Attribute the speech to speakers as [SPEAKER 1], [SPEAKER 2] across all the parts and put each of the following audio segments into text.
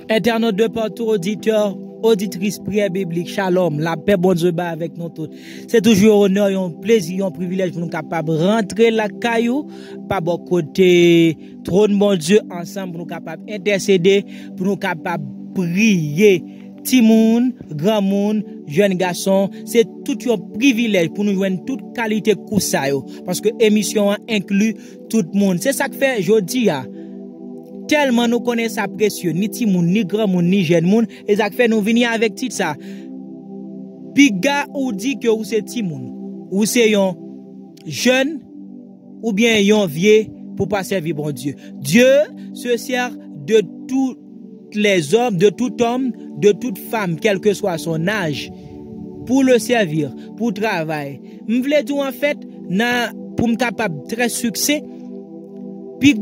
[SPEAKER 1] Internautes de partout, auditeurs, auditrices, prière biblique, shalom, la paix, bon Dieu, avec nous tous. C'est toujours un honneur, un plaisir, un privilège pour nous capables de rentrer la caillou, par bon côté, trône, bon Dieu, ensemble, pour nous capables d'intercéder, pour nous capables de prier. Petit monde, grand monde, jeune garçon, c'est tout un privilège pour nous joindre toute qualité koussayo. Parce que l'émission inclut tout le monde. C'est ça que fait, je dis, tellement nous connaissons ça précieux, ni petit monde, ni grand monde, ni jeune monde, et ça fait nous venir avec tout ça. Piga ou dit que vous c'est petit monde, ou c'est un jeune, ou bien un vieux pour pas servir bon Dieu. Dieu se sert de tous les hommes, de tout homme, de toute femme, quel que soit son âge, pour le servir, pour travailler. Je voulais dire en fait, pour me capable très succès, puis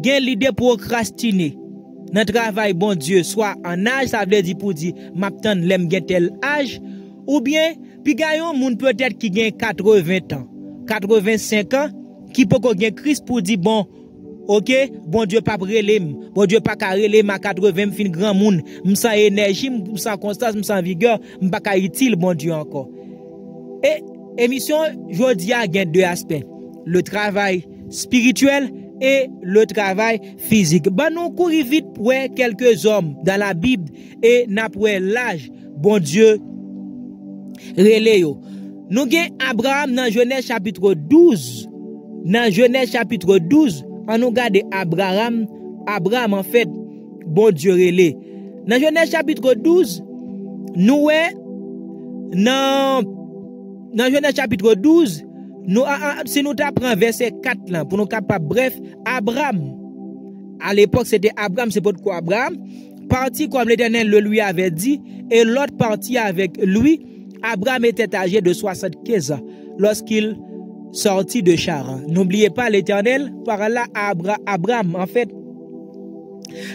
[SPEAKER 1] gen l'idée procrastiner dans travail bon Dieu soit en âge, ça veut dire pour dire m'attend l'aime gen tel âge, ou bien puis gayon moun peut-être qui gen 80 ans 85 ans qui peut gen Christ pour dire bon OK, bon Dieu pas relé, bon Dieu pas relé ma 80 fin grand monde, m'sans énergie, m'sans constance, m'sans vigueur, m'pas ka utile bon Dieu encore. Et émission jodi a gen deux aspects, le travail spirituel et le travail physique. Ben nous courir vite pour quelques hommes dans la Bible et n'après l'âge bon Dieu relé yo. Nous gen Abraham dans Genèse chapitre 12. Dans Genèse chapitre 12, on nous regarde Abraham en fait bon Dieu relé. Dans Genèse chapitre 12, nous dans Genèse chapitre 12, nous, si nous apprenons verset 4 là, pour nous capables, bref, Abraham, à l'époque c'était Abraham, c'est pourquoi Abraham, parti comme l'Éternel le lui avait dit, et l'autre parti avec lui, Abraham était âgé de 75 ans, lorsqu'il sortit de Charan. N'oubliez pas l'Éternel, par là, Abraham, en fait,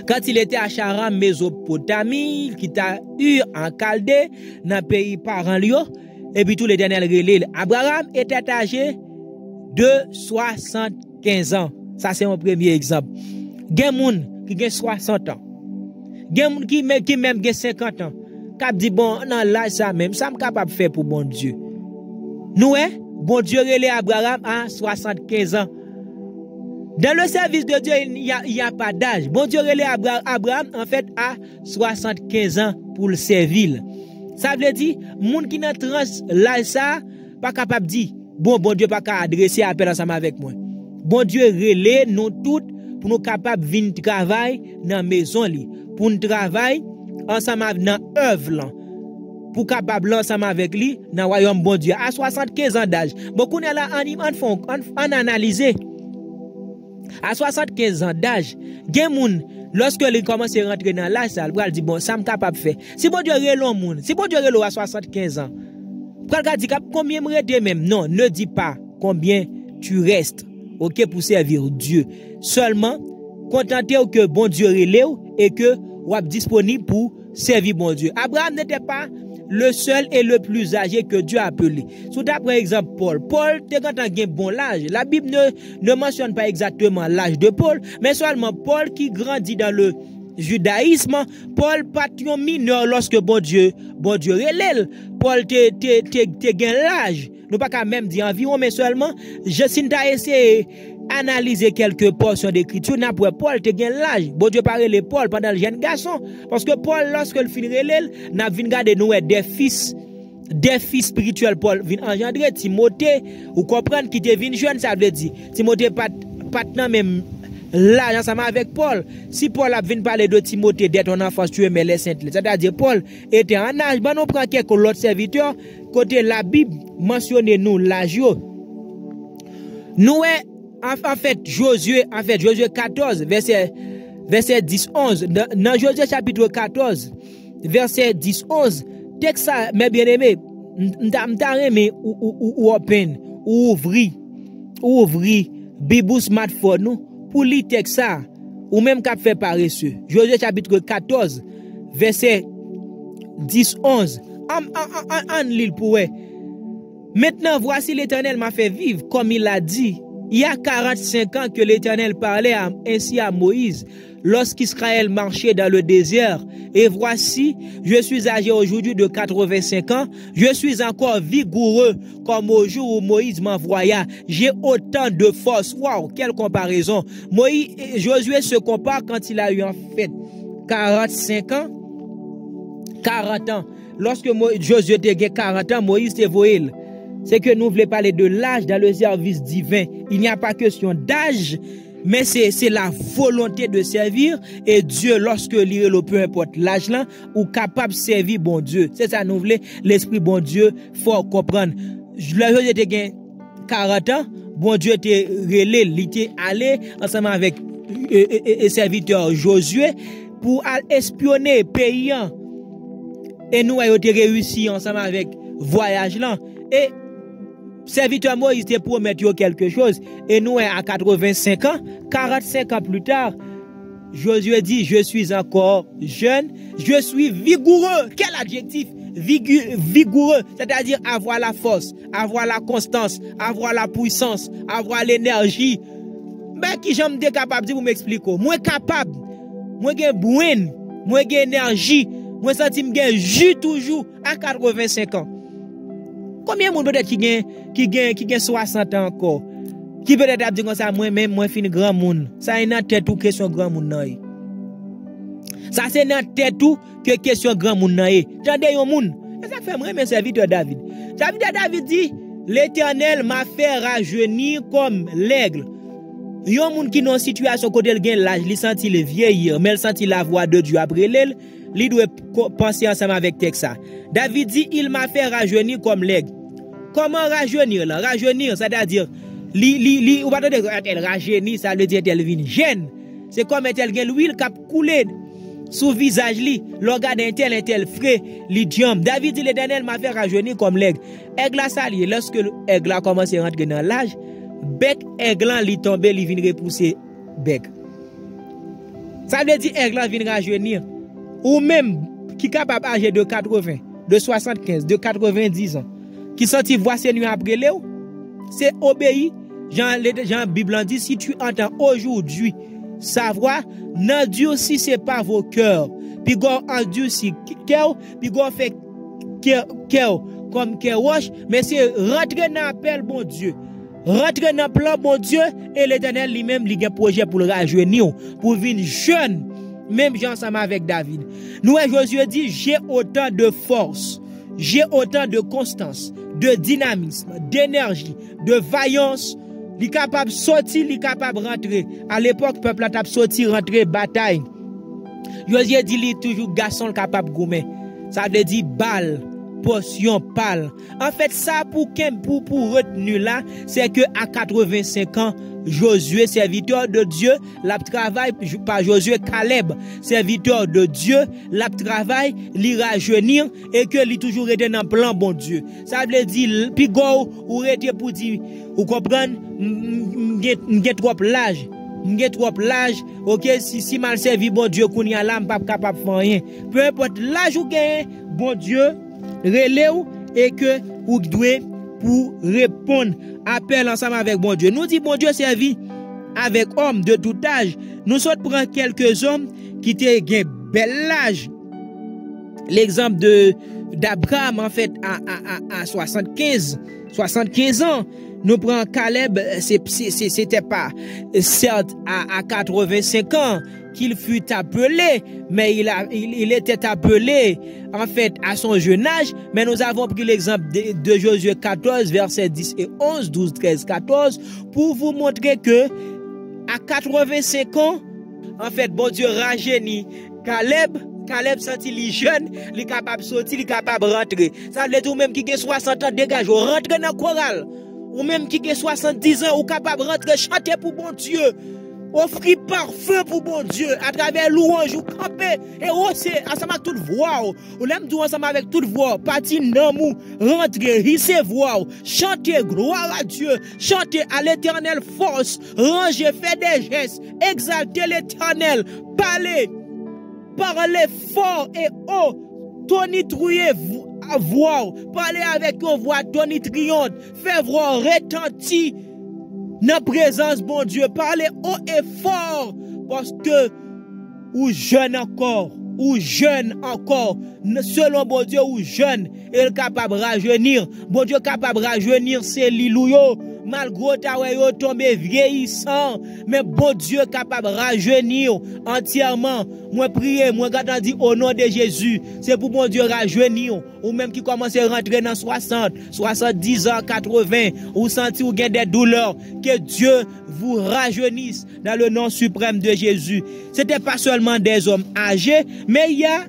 [SPEAKER 1] quand il était à Charan, Mésopotamie, qui t'a eu en Chaldée, dans le pays parent lui, et puis tout l'Éternel relève. Abraham était âgé de 75 ans. Ça, c'est mon premier exemple. Gen moun qui a 60 ans. Gen moun qui même a 50 ans. Qui dit, bon, non, là, ça même, ça me capable de faire pour bon Dieu. Nous, bon Dieu relève Abraham à 75 ans. Dans le service de Dieu, il n'y a pas d'âge. Bon Dieu relève Abraham, en fait, à 75 ans pour le servir. Ça veut dire, moun qui n'a trans là ça, pas capable de dire, bon Dieu pas qu'à adresser appel ensemble avec moi. Bon Dieu relève nous toutes pour nous capables de venir travailler dans la maison li, pour nous travailler ensemble dans l'œuvre là, pour capable ensemble avec lui dans le royaume bon Dieu à 75 ans d'âge. Beaucoup là en analyser. À 75 ans d'âge, gen moun lorsque il commence à rentrer dans l'âge, ça il dit bon, ça me capable faire. Si bon Dieu relon moun, si bon Dieu relon à 75 ans, pral dit combien me rete même. Non, ne dis pas combien tu restes. OK pour servir Dieu. Seulement contenter que bon Dieu relève et que ou disponible pour servir bon Dieu. Abraham n'était pas le seul et le plus âgé que Dieu a appelé. Sous par exemple Paul te quand un bon âge. La Bible ne mentionne pas exactement l'âge de Paul, mais seulement Paul qui grandit dans le judaïsme. Paul pas un mineur lorsque bon Dieu relève. Paul te gain l'âge. Nous pas quand même dire environ, mais seulement je suis essayé analyser quelques portions d'écriture. Après Paul te gain l'âge. Bon Dieu parle de Paul pendant le jeune garçon, parce que Paul lorsqu'il finit relève, n'a vinn garder nous des fils spirituels. Paul vient engendrer Timothée, ou comprendre qui te vinn jeune, ça veut dire Timothée pas même là ensemble avec Paul. Si Paul a vinn parler de Timothée dès ton enfance tu aimais les saintes, c'est-à-dire Paul était en âge. Ben on prend quelques autres serviteurs côté la Bible mentionne nous l'âge. Nous en fait Josué 14 verset 10-11 dans Josué chapitre 14 verset 10-11 texte ça mes bien-aimés m'ta remé ou open ou ouvri Bible smartphone nous pour lire texte ça ou même cap faire paresseux. Josué chapitre 14 verset 10-11 en lit pour. Maintenant voici l'Éternel m'a fait vivre comme il a dit. Il y a 45 ans que l'Éternel parlait ainsi à Moïse lorsqu'Israël marchait dans le désert. Et voici, je suis âgé aujourd'hui de 85 ans. Je suis encore vigoureux comme au jour où Moïse m'envoya. J'ai autant de force. Waouh, quelle comparaison. Josué se compare quand il a eu en fait 45 ans. 40 ans. Lorsque Josué était 40 ans, Moïse était voyé. C'est que nous voulons parler de l'âge dans le service divin. Il n'y a pas question d'âge, mais c'est la volonté de servir. Et Dieu, lorsque l'île, peu importe l'âge là, ou capable de servir bon Dieu. C'est ça, nous voulons l'esprit bon Dieu, faut comprendre. Le jour était 40 ans, bon Dieu était relé, il était allé ensemble avec serviteur Josué pour espionner pays. Et nous avons réussi ensemble avec voyage là. Et serviteur Moïse te promet quelque chose. Et nous, à 85 ans, 45 ans plus tard, Josué dit, je suis encore jeune, je suis vigoureux. Quel adjectif? Vigoureux, c'est-à-dire avoir la force, avoir la constance, avoir la puissance, avoir l'énergie. Mais qui j'aime de capable de vous m'expliquer? Moi capable, moi j'ai bouen, moi j'ai énergie, moi senti m'gen jus toujours à 85 ans. Combien de monde peut-être qui gagne 60 ans encore? Qui peut-être a dit comme ça, moi-même, moi fin grand monde. Ça est dans tête ou question grand monde nan. Ça c'est dans tête ou que question grand monde nan. Tendez yon monde. Et ça fait moi mes serviteur David. Serviteur David dit, l'Éternel m'a fait rajeunir comme l'aigle. Yon monde qui dans situation côté il gagne l'âge, il senti le vieillir, mais il senti la voix de Dieu après l'elle. Il doit penser ensemble avec texte ça. David dit, il m'a fait rajeunir comme l'aigle. Comment rajeunir là? Rajeunir, c'est-à-dire, ou pas de elle rajeunir, ça veut dire qu'elle vient jeune. C'est comme elle gen l'huile qui a coulé sous visage li. Le regarde un tel frais, li diam. David dit, l'Éternel m'a fait rajeunir comme l'aigle. Aigle a sali, lorsque l'aigle a commencé à rentrer dans l'âge, bec aigle li tombe, li vient repousser bec. Ça veut dire aigle vient rajeunir. Ou même qui est capable âgé de 80, de 75, de 90 ans, qui senti voix Seigneur après Léo, c'est obéi. Jean Bible dit, si tu entends aujourd'hui sa voix, n'endurcis pas vos cœurs, puis go endurci cœur, puis go fait cœur comme cœur roche, mais c'est rentrer dans l'appel bon Dieu. Rentrer dans le plan bon Dieu, et l'Éternel lui-même, il a un projet pour le rajeunir, pour venir jeune. Même ensemble avec David. Nous, Josué dit, j'ai autant de force, j'ai autant de constance, de dynamisme, d'énergie, de vaillance. Il est capable de sortir, il est capable de rentrer. À l'époque, le peuple a sorti, rentrer, bataille. Josué dit, il est toujours garçon capable de gommer. Ça veut dire balle, potion, pâle. En fait, ça pour retenir là, c'est que à 85 ans, Josué, serviteur de Dieu, l'a travail par Josué Caleb, serviteur de Dieu, l'a travail, li rajeunir et que li toujours été dans plan bon Dieu. Ça veut dire puis go ou était pour dire ou comprendre m'get trop l'âge. M'get trop l'âge, OK, si mal servi bon Dieu qu'on y a là pas capable faire rien. Peu importe l'âge ou gagne, bon Dieu relève et que ou doit pour répondre appel ensemble avec bon Dieu. Nous dit bon Dieu servi avec hommes de tout âge. Nous sommes prendre quelques hommes qui étaient un bel âge. L'exemple d'Abraham en fait à 75 ans. Nous prenons Caleb, c'était pas certes à 85 ans qu'il fut appelé, mais il était appelé en fait à son jeune âge. Mais nous avons pris l'exemple de Josué 14, versets 10 et 11, 12, 13, 14, pour vous montrer que à 85 ans, en fait, bon Dieu rajeunit Caleb senti li jeune, li capable sortir, li capable rentrer. Ça veut dire même qui a 60 ans dégage, rentrer dans chorale. Ou même qui a 70 ans, ou capable rentrer chanter pour bon Dieu. Offrir parfum pour bon Dieu à travers louange ou camper et aussi ensemble avec toute voix ou l'aime tout ensemble avec toute voix partir dans mou rentrer recevoir chanter gloire à Dieu chanter à l'Éternel force ranger faire des gestes exalter l'Éternel parler fort et haut tonitruer à voix parler avec une voix tonitruante faire voix retentir dans la présence, bon Dieu, parlez haut et fort, parce que, ou jeune encore, selon bon Dieu, ou jeune, il est capable de rajeunir, bon Dieu capable de rajeunir ses lilouyo, malgré ta yo tombé vieillissant, mais bon Dieu capable de rajeunir entièrement. Moi prier, moi garde dit au nom de Jésus, c'est pour bon Dieu rajeunir, ou même qui commence à rentrer dans 60, 70 ans, 80, ou sentir ou des douleurs, que Dieu vous rajeunisse dans le nom suprême de Jésus. C'était pas seulement des hommes âgés, mais il y a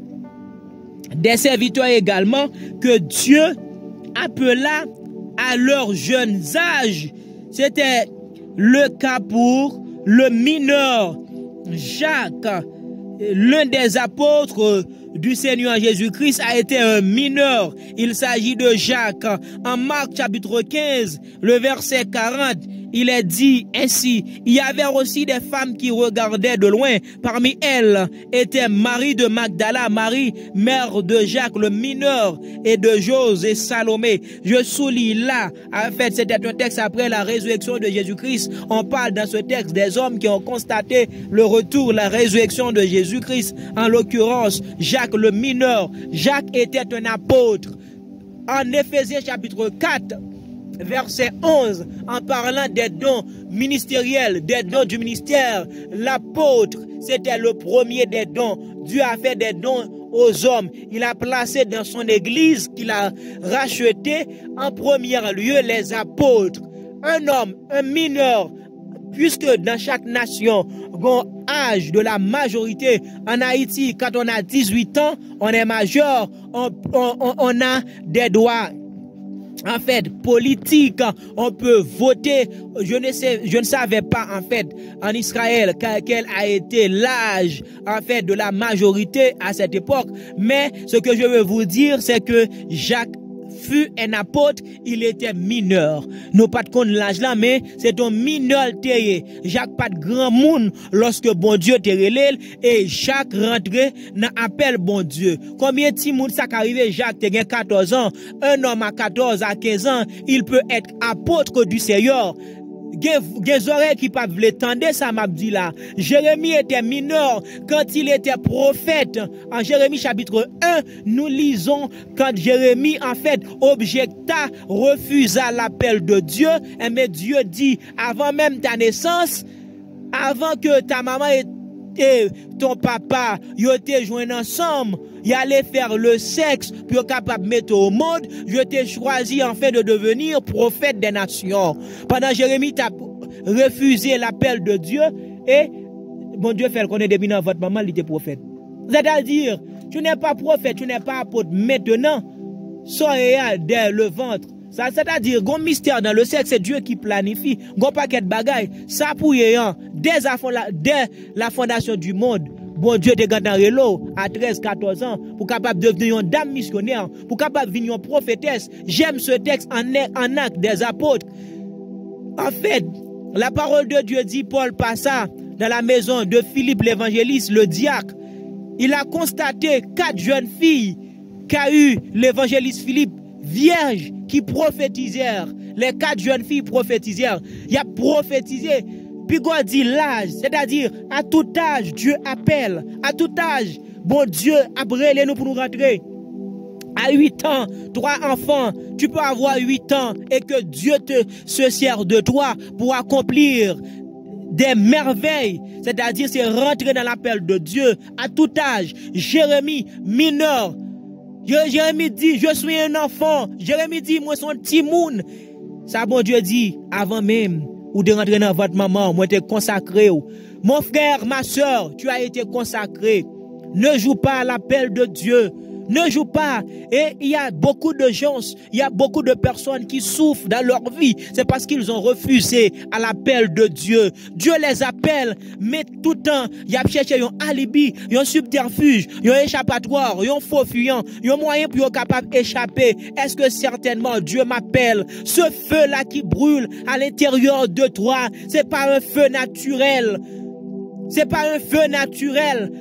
[SPEAKER 1] des serviteurs également que Dieu appela à leurs jeunes âges. C'était le cas pour le mineur Jacques. L'un des apôtres du Seigneur Jésus-Christ a été un mineur. Il s'agit de Jacques. En Marc chapitre 15, le verset 40, il est dit ainsi, il y avait aussi des femmes qui regardaient de loin. Parmi elles était Marie de Magdala, Marie, mère de Jacques le mineur, et de Jose et Salomé. Je souligne là, en fait, c'était un texte après la résurrection de Jésus-Christ. On parle dans ce texte des hommes qui ont constaté le retour, la résurrection de Jésus-Christ. En l'occurrence, Jacques le mineur. Jacques était un apôtre. En Éphésiens chapitre 4, verset 11, en parlant des dons ministériels, des dons du ministère, l'apôtre, c'était le premier des dons. Dieu a fait des dons aux hommes. Il a placé dans son église qu'il a racheté en premier lieu les apôtres. Un homme, un mineur, puisque dans chaque nation, bon âge de la majorité, en Haïti, quand on a 18 ans, on est majeur, on a des droits. En fait, politique, on peut voter. Je ne savais pas, en fait, en Israël, quel a été l'âge, en fait, de la majorité à cette époque. Mais ce que je veux vous dire, c'est que Jacques fut un apôtre, il était mineur. Nous pas de compte l'âge là, mais c'est un mineur terre. Jacques pas de grand monde lorsque bon Dieu te relève et Jacques rentrait dans appel bon Dieu. Combien de monde ça qu'arrivé Jacques te 14 ans, un homme à 14 à 15 ans, il peut être apôtre du Seigneur. Des oreilles qui peuvent l'étendre, ça m'a dit là. Jérémie était mineur quand il était prophète. En Jérémie chapitre 1, nous lisons quand Jérémie en fait objecta, refusa l'appel de Dieu. Mais Dieu dit, avant même ta naissance, avant que ta maman et ton papa yo te joignent ensemble, y allait faire le sexe pour capable mettre au monde, je t'ai choisi en fait de devenir prophète des nations. Pendant Jérémie t'a refusé l'appel de Dieu et bon Dieu fait le connaître depuis dans votre maman il était prophète. C'est-à-dire, tu n'es pas prophète, tu n'es pas apôtre maintenant, soyez dès le ventre. Ça, c'est-à-dire, gon mystère dans le sexe, c'est Dieu qui planifie. Gon paquet de bagaille. Ça pour yéyan, dès la fondation du monde, bon Dieu te gardé à 13, 14 ans, pour capable devenir une dame missionnaire, pour capable devenir une prophétesse. J'aime ce texte en acte des apôtres. En fait, la parole de Dieu dit, Paul passa dans la maison de Philippe l'évangéliste, le diacre. Il a constaté 4 jeunes filles qu'a eu l'évangéliste Philippe, vierges qui prophétisèrent. Les 4 jeunes filles prophétisèrent. Il a prophétisé. Puis God dit l'âge, c'est-à-dire à tout âge, Dieu appelle. À tout âge, bon Dieu a brûlé nous pour nous rentrer. À 8 ans, 3 enfants, tu peux avoir 8 ans et que Dieu se sert de toi pour accomplir des merveilles, c'est-à-dire c'est rentrer dans l'appel de Dieu à tout âge. Jérémie, mineur, Jérémie dit, je suis un enfant. Jérémie dit, moi, je suis un petit moun. Ça, bon Dieu dit, avant même, ou de rentrer dans votre maman, moi, t'es consacré. Mon frère, ma soeur, tu as été consacré. Ne joue pas à l'appel de Dieu. Ne joue pas. Et il y a beaucoup de gens, il y a beaucoup de personnes qui souffrent dans leur vie. C'est parce qu'ils ont refusé à l'appel de Dieu. Dieu les appelle, mais tout le temps, il y a cherché un alibi, un subterfuge, un échappatoire, un faux fuyant, un moyen pour être capable d'échapper. Est-ce que certainement Dieu m'appelle? Ce feu-là qui brûle à l'intérieur de toi, c'est pas un feu naturel. C'est pas un feu naturel.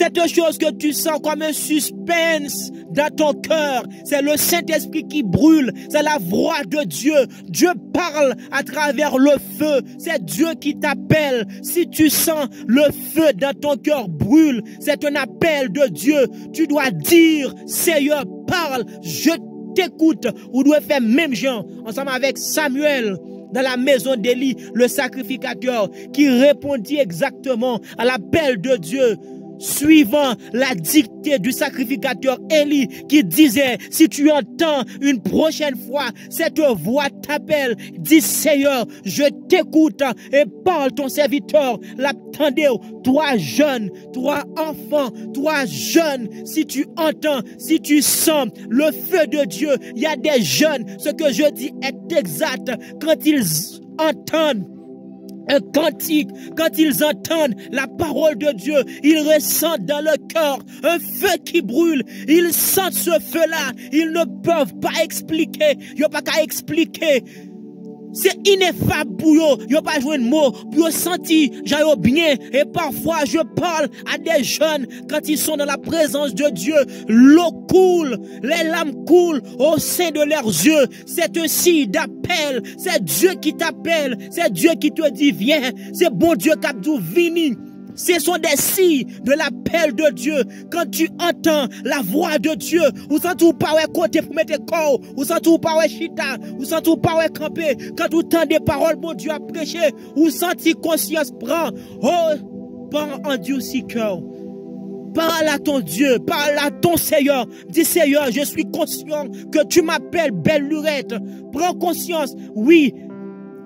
[SPEAKER 1] Cette chose que tu sens comme un suspense dans ton cœur, c'est le Saint-Esprit qui brûle, c'est la voix de Dieu. Dieu parle à travers le feu, c'est Dieu qui t'appelle. Si tu sens le feu dans ton cœur brûle, c'est un appel de Dieu. Tu dois dire, Seigneur, parle, je t'écoute. Ou doit faire même genre, ensemble avec Samuel, dans la maison d'Élie, le sacrificateur, qui répondit exactement à l'appel de Dieu, suivant la dictée du sacrificateur Élie, qui disait, si tu entends une prochaine fois cette voix t'appelle, dis Seigneur, je t'écoute et parle ton serviteur. L'attendez, toi jeune, toi enfant, toi jeune, si tu entends, si tu sens le feu de Dieu, il y a des jeunes, ce que je dis est exact, quand ils entendent un cantique, quand ils entendent la parole de Dieu, ils ressentent dans le cœur un feu qui brûle. Ils sentent ce feu-là. Ils ne peuvent pas expliquer. Ils n'ont pas qu'à expliquer. C'est ineffable pour eux. Ils n'ont pas joué de mots. Pour eux sentir, j'ai bien. Et parfois, je parle à des jeunes quand ils sont dans la présence de Dieu. L'eau coule, les larmes coulent au sein de leurs yeux. C'est un signe d'appel. C'est Dieu qui t'appelle. C'est Dieu qui te dit, viens. C'est bon Dieu qui a dit, vini. Ce sont des signes de l'appel de Dieu. Quand tu entends la voix de Dieu, ou sans tout pas côté pour mettre corps, ou sans tout pas chita, ou sans tout pas camper, quand tu entends des paroles, mon Dieu a prêché, ou senti conscience prend, oh, parle en Dieu si cœur. Parle à ton Dieu, parle à ton Seigneur. Dis Seigneur, je suis conscient que tu m'appelles belle lurette. Prends conscience, oui,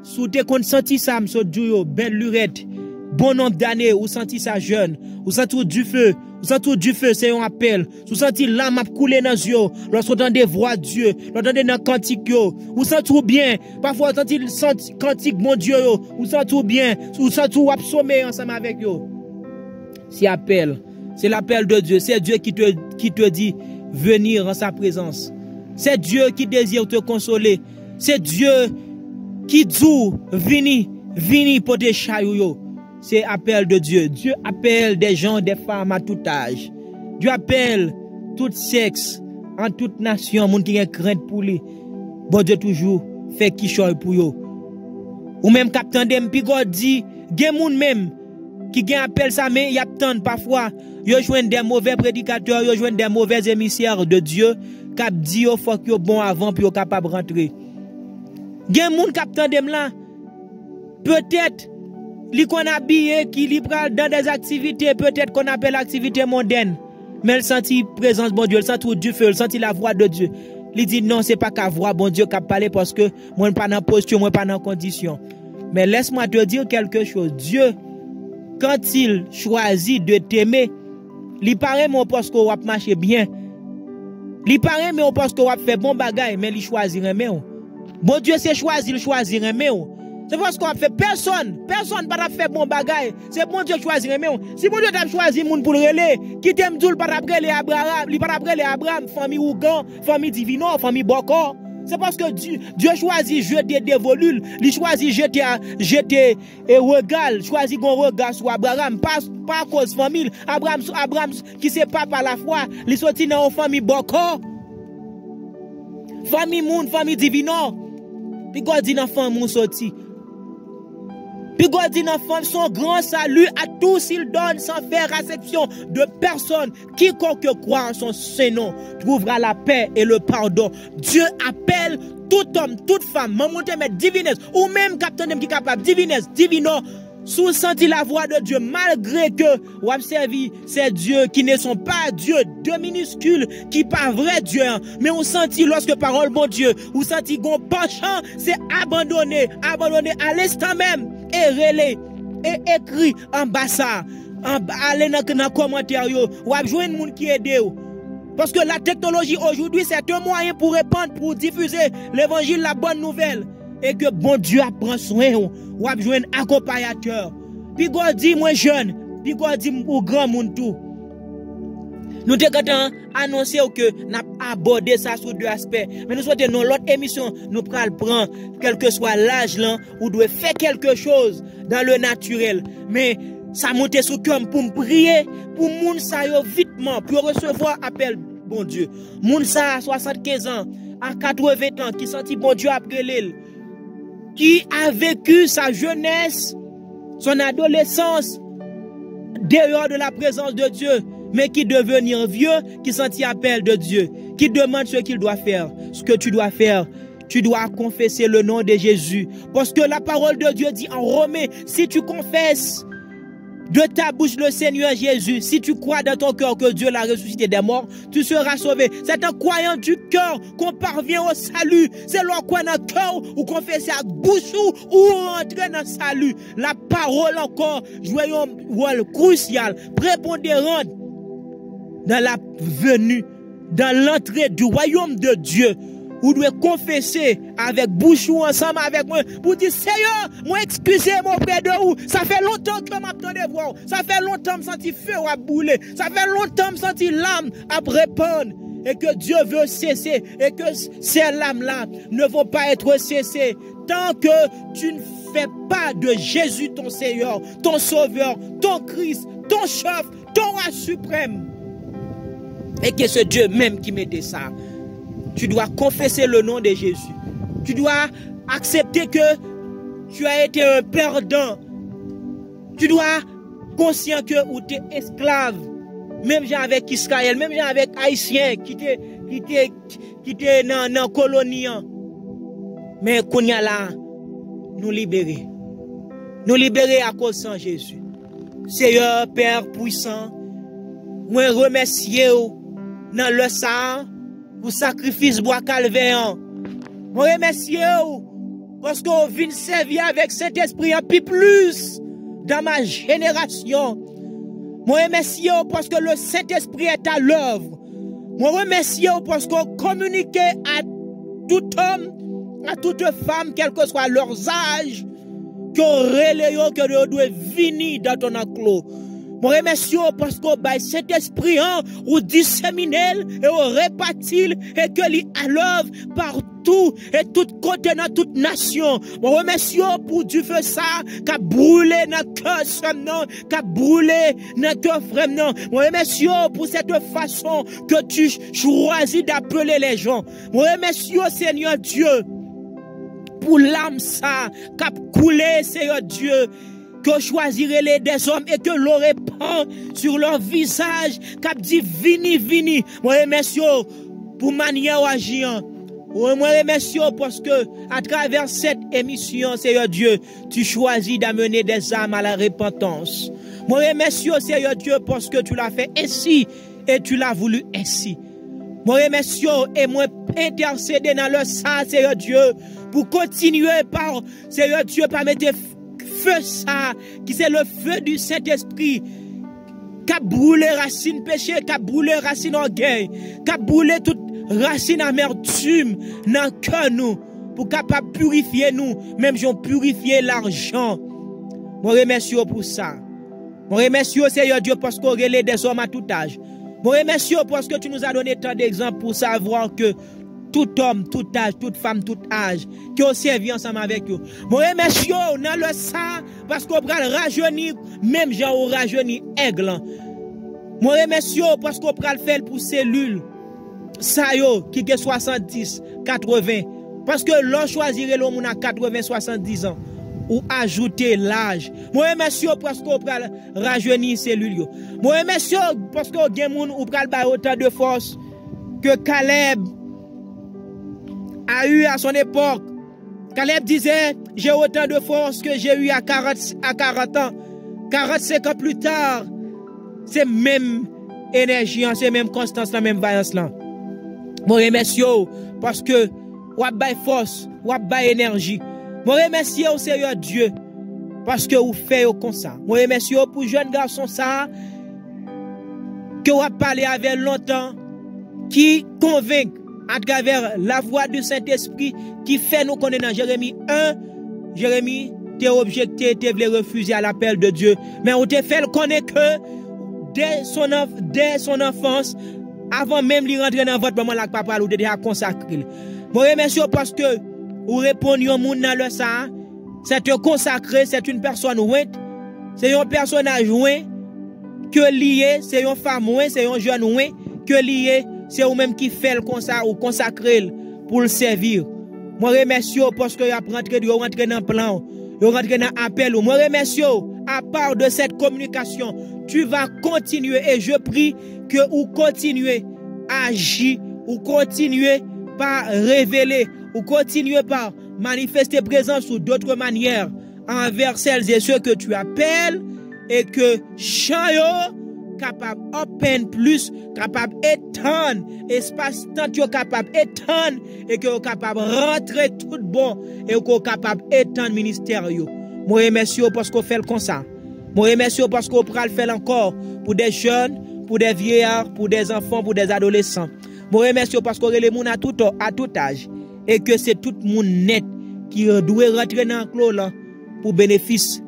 [SPEAKER 1] sous tes consenti ça, m'so Dieu, belle lurette. Bon nombre d'années, ou senti ça jeune, ou senti du feu, c'est un appel. Ou senti l'âme a coulé dans les yeux, lorsqu'on entend des voix de Dieu, lorsqu'on entend des cantiques, ou senti bien, parfois on senti le cantique, mon Dieu, ou senti bien, ou senti ou sommeil ensemble avec eux. C'est appel, c'est l'appel de Dieu, c'est Dieu qui te dit venir en sa présence. C'est Dieu qui désire te consoler, c'est Dieu qui dit vini pour te chailler. C'est appel de Dieu. Dieu appelle des gens, des femmes à tout âge. Dieu appelle tout sexe, en toute nation, moun qui a crainte pour lui. Bon Dieu toujours fait qui choy pour yo. Ou même captain dem pi God dit, gen moun même qui gen appel ça mais y a tant parfois yo joine des mauvais prédicateurs, yo joine des mauvais émissaires de Dieu qui dit yo faut que yo bon avant puis yo capable rentrer. Gen moun captain dem là peut-être li qu'on habillé qui li pral dans des activités peut-être qu'on appelle activités mondaines mais il senti présence bon Dieu, il senti du feu, il senti la voix de Dieu. Il dit non, c'est pas qu'à voix bon Dieu qui parler parce que moi pas dans posture, moi pas dans condition. Mais laisse-moi te dire quelque chose. Dieu quand il choisit de t'aimer, il paraît mon parce qu'on va marcher bien. Il paraît mais parce qu'on va faire bon bagay mais il choisit aimer. Bon Dieu c'est choisi, il choisit aimer. C'est parce qu'on a fait personne pas fait bon bagay. C'est bon Dieu choisir mais si bon Dieu t'a choisi moun pour le relais, qui t'aime dou pas appeler Abraham, il pas appeler Abraham, famille Ougan, famille Divino, famille Boko. C'est parce que Dieu choisit jeter des volules, il choisit jeter et regard, choisit gon regard sur Abraham pas à cause famille Abraham qui c'est pas par la foi, il sorti dans famille Boko. Famille moun, famille Divino. Puis God dit dans famille moun sorti. Puis God dit dans son grand salut à tous, il donne sans faire acception de personne. Quiconque croit en son Saint-Nom trouvera la paix et le pardon. Dieu appelle tout homme, toute femme, maman mais divinesse, ou même capitaine qui est capable, divinesse, divino, sous senti la voix de Dieu, malgré que vous observez, c'est Dieu qui ne sont pas Dieu, deux minuscules, qui pas vrai Dieu, mais on sentit lorsque parole bon Dieu, ou senti gon penchant, c'est abandonné à l'instant même, et relais, et écrit en bas ça, allez dans les commentaires, ou avez joué un monde qui aide. Parce que la technologie aujourd'hui, c'est un moyen pour répandre, pour diffuser l'évangile, la bonne nouvelle. Et que bon Dieu prend soin, ou a besoin d'un accompagnateur. Puis God dit, moi jeune, puis God dit, au grand monde tout. Nous devons annoncer que nous avons abordé ça sur deux aspects. Mais nous souhaitons dans l'autre émission, nous prenons prendre, quel que soit l'âge là, ou doit faire quelque chose dans le naturel. Mais ça monte sous cœur pour me prier pour moun sa yo vitement pour recevoir appel bon Dieu. Moun sa à 75 ans, à 80 ans qui senti bon Dieu après l'île, qui a vécu sa jeunesse, son adolescence dehors de la présence de Dieu, mais qui devenir vieux, qui sentit appel de Dieu, qui demande ce qu'il doit faire. Ce que tu dois faire, tu dois confesser le nom de Jésus. Parce que la parole de Dieu dit en Romains, si tu confesses de ta bouche le Seigneur Jésus, si tu crois dans ton cœur que Dieu l'a ressuscité des morts, tu seras sauvé. C'est en croyant du cœur qu'on parvient au salut. C'est l'on croit dans le cœur ou confesser à bouche ou entrer dans le salut. La parole encore joue un rôle crucial, prépondérant dans la venue, dans l'entrée du royaume de Dieu. Vous devez confesser avec bouche ou ensemble avec moi pour dire Seigneur, moi excusez-moi auprès de vous. Ça fait longtemps que je m'attendais voir. Ça fait longtemps que je me sens feu à bouler. Ça fait longtemps que je me sens l'âme à répandre. Et que Dieu veut cesser. Et que ces lames-là ne vont pas être cessées. Tant que tu ne fais pas de Jésus ton Seigneur, ton Sauveur, ton Christ, ton chef, ton roi suprême. Et que c'est Dieu même qui mettait ça. Tu dois confesser le nom de Jésus. Tu dois accepter que tu as été un perdant. Tu dois conscient que tu es esclave. Même gens avec Israël, même gens avec Haïtiens qui étaient dans la colonie. Mais qu'on y a là, nous libérer. Nous libérer à cause de Jésus. Seigneur, Père puissant, moi remercie dans le sang. Pour sacrifice bois calvaire. Je remercie parce qu'on vient servir avec cet esprit un peu plus dans ma génération. Je remercie parce que le Saint-Esprit est à l'œuvre. Je remercie parce qu'on communique à tout homme, à toute femme, quel que soit leurs âges, qu'on relaye que nous devons venir dans ton enclos. Je remercie parce que cet esprit ou disséminé et ou réparti et que lui à l'œuvre partout et tout côté dans toute nation. Je remercie pour du feu ça qui a brûlé dans le cœur qui a brûlé dans le cœur frère. Je remercie pour cette façon que tu choisis d'appeler les gens. Je remercie Seigneur Dieu pour l'âme ça qui a coulé Seigneur Dieu. Que choisirait des hommes et que l'on répand sur leur visage, cap dit vini, vini. Moi remercie pour manière agir. Moi remercie parce que à travers cette émission, Seigneur Dieu, tu choisis d'amener des âmes à la repentance. Moi remercie Seigneur Dieu parce que tu l'as fait ainsi et tu l'as voulu ainsi. Moi remercie et moi intercéder dans le sang, Seigneur Dieu, pour continuer par, Seigneur Dieu, par mettre feu ça, qui c'est le feu du Saint-Esprit, qui a brûlé racine péché, qui a brûlé racine orgueil, qui a brûlé toute racine amertume dans le cœur nous, pour capable purifier nous, même si on purifier l'argent. Je remercie pour ça. Je remercie Seigneur Dieu parce qu'on relève des hommes à tout âge. Je remercie parce que tu nous as donné tant d'exemples pour savoir que tout homme, tout âge, toute femme, tout âge, qui ont servi ensemble avec eux. Moi, remercie dans le sang, parce qu'on va rajeunir, même gens ont rajeuni aigle. Moi, remercie parce qu'on va le faire pour cellules, ça yo, qui est 70, 80. Parce que l'on choisirait l'homme à 80, 70 ans, ou ajouter l'âge. Moi, remercie parce qu'on va rajeunir cellules. Moi, remercie parce qu'on va autant de force que Caleb a eu à son époque. Caleb disait, j'ai autant de force que j'ai eu à 40 ans. 45 ans plus tard, c'est même énergie, c'est même constance, la même vaillance là. Moi remercie parce que ou bail force, ou bail énergie. Moi remercie au Seigneur Dieu parce que vous faites comme ça. Moi remercie pour jeune garçon ça que vous parlé avec longtemps qui convainc à travers la voix du Saint-Esprit qui fait nous connaître dans Jérémie 1. Jérémie, t'es objecté, t'es voulu refuser à l'appel de Dieu. Mais on te fait connaître que dès son enfance, avant même de rentrer dans votre moment, là, papa, vous déjà consacré. Moi, remercie parce que vous répondez au monde dans le sang. C'est te consacrer, c'est une personne ouette c'est un personnage ouin que lié, c'est une femme ouin, c'est un jeune ouin que lié, c'est ou même qui fait le ou consacré pour le servir. Moi remercie parce que y a rentré dans le plan, vous rentré dans l'appel. Moi remercie à part de cette communication, tu vas continuer et je prie que vous continuez à agir, ou continuez par révéler, ou continuez par manifester présence sous d'autres manières envers celles et ceux que tu appelles et que chant capable open plus, capable étendre espace tant yo capable étendre et que capable rentrer tout bon et que capable étendre ministère yo. Moi remercie parce qu'on fait comme ça. Moi remercie parce qu'on pral faire encore pour des jeunes, pour des vieillards, pour des enfants, pour des adolescents. Moi remercie parce qu'on les moun à tout âge et que c'est tout monde net qui doit rentrer dans le clos là pour bénéfice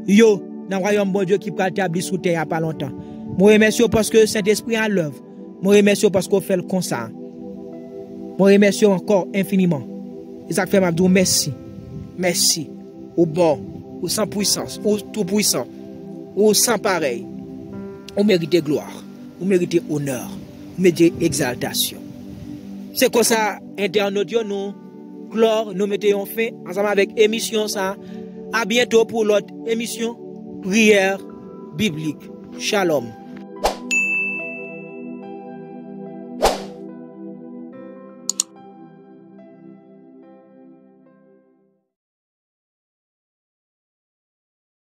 [SPEAKER 1] yo dans le royaume de Dieu qui pral établi sous terre il y a pas longtemps. Moi remercie parce que Saint-Esprit à l'œuvre. Moi remercie parce qu'on fait le comme ça. Moi remercie encore infiniment. Et ça fait m'abdou merci. Merci au bon, au sans puissance, au tout puissant, au sans pareil. On mérite gloire, on mérite honneur, on mérite exaltation. C'est comme ça internautes nous clore, nous mettons fin ensemble avec émission ça. À bientôt pour l'autre émission prière biblique. Shalom.